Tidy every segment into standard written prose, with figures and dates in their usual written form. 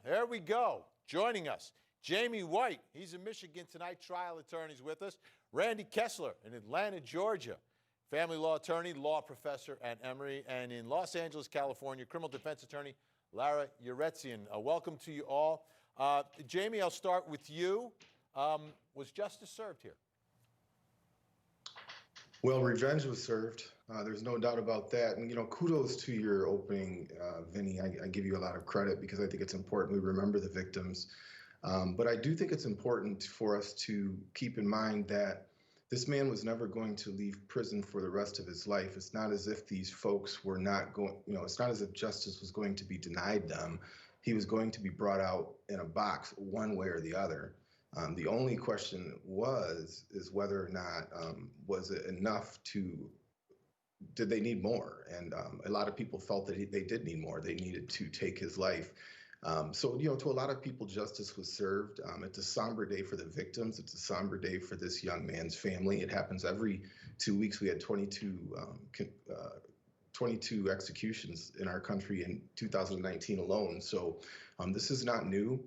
There we go. Joining us, Jamie White. He's a Michigan Tonight trial attorney with us. Randy Kessler in Atlanta, Georgia. Family law attorney, law professor at Emory. And in Los Angeles, California, criminal defense attorney, Lara Uretzian. Welcome to you all. Jamie, I'll start with you. Was justice served here? Well, revenge was served. There's no doubt about that. And, kudos to your opening, Vinny. I give you a lot of credit because I think it's important we remember the victims. But I do think it's important for us to keep in mind that this man was never going to leave prison for the rest of his life. It's not as if these folks were not going, it's not as if justice was going to be denied them. He was going to be brought out in a box one way or the other. The only question is whether or not was it enough did they need more? And a lot of people felt that they did need more. They needed to take his life. So, to a lot of people, justice was served. It's a somber day for the victims. It's a somber day for this young man's family. It happens every 2 weeks. We had 22 executions in our country in 2019 alone. So this is not new.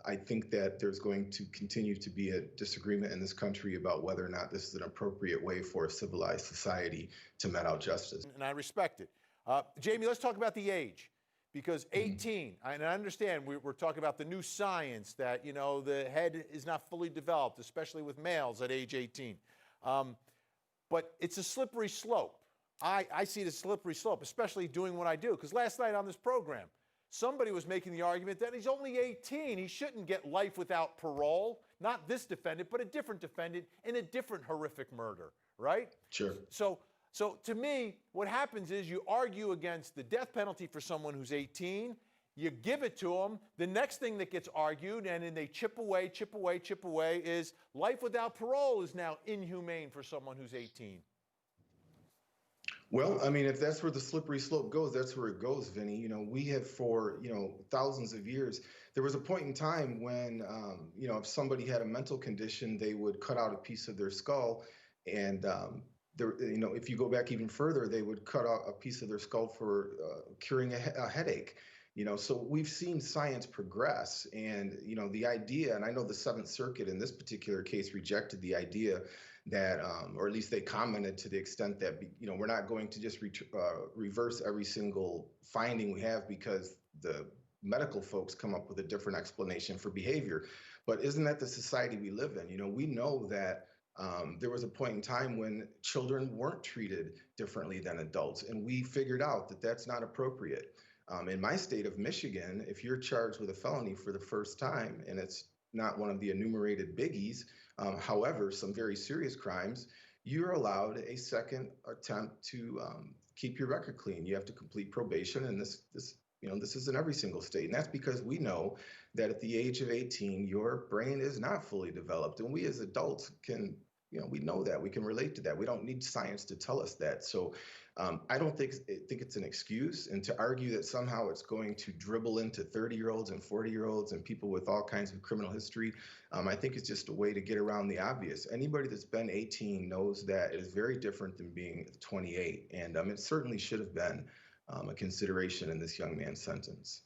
I think that there's going to continue to be a disagreement in this country about whether or not this is an appropriate way for a civilized society to met out justice. And I respect it. Jamie, let's talk about the age. Because 18, and I understand we're talking about the new science that, the head is not fully developed, especially with males at age 18. But it's a slippery slope. I see it as a slippery slope, especially doing what I do. Because last night on this program, somebody was making the argument that he's only 18. He shouldn't get life without parole. Not this defendant, but a different defendant in a different horrific murder, right? Sure. So to me, what happens is you argue against the death penalty for someone who's 18. You give it to them. The next thing that gets argued, and then they chip away, is life without parole is now inhumane for someone who's 18. Well, if that's where the slippery slope goes, that's where it goes, Vinny. We have for, thousands of years, there was a point in time when, if somebody had a mental condition, they would cut out a piece of their skull. And, if you go back even further, they would cut out a piece of their skull for curing a headache. So we've seen science progress, and the idea, and I know the Seventh Circuit in this particular case rejected the idea that, or at least they commented to the extent that we're not going to just reverse every single finding we have because the medical folks come up with a different explanation for behavior. But isn't that the society we live in? We know that. There was a point in time when children weren't treated differently than adults, and we figured out that that's not appropriate. In my state of Michigan, if you're charged with a felony for the first time, and it's not one of the enumerated biggies, however, some very serious crimes, you're allowed a second attempt to keep your record clean. You have to complete probation, and this is in every single state. And that's because we know that at the age of 18, your brain is not fully developed. And we as adults can, we know that. We can relate to that. We don't need science to tell us that. So I don't think it's an excuse. And to argue that somehow it's going to dribble into 30-year-olds and 40-year-olds and people with all kinds of criminal history, I think it's just a way to get around the obvious. Anybody that's been 18 knows that it is very different than being 28. And it certainly should have been a consideration in this young man's sentence.